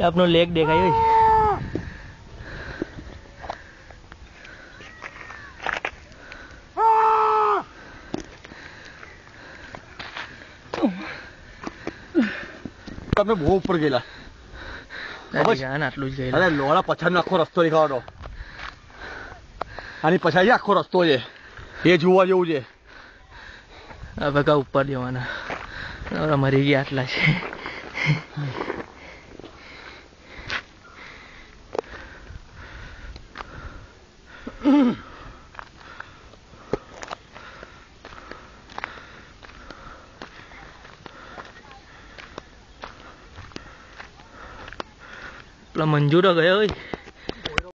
આપનો લેગ દેખાય તમે બહુ ઉપર ગયેલા આટલું જ ગયેલા. અરે લોડા પછાડનો આખો રસ્તો દેખાવાનો આની પછાડી આખો રસ્તો છે એ જોવા જેવું છે. હવે કા ઉપર જવાના મરી ગયા આટલા છે. પેલા મંજૂર ગયો હોય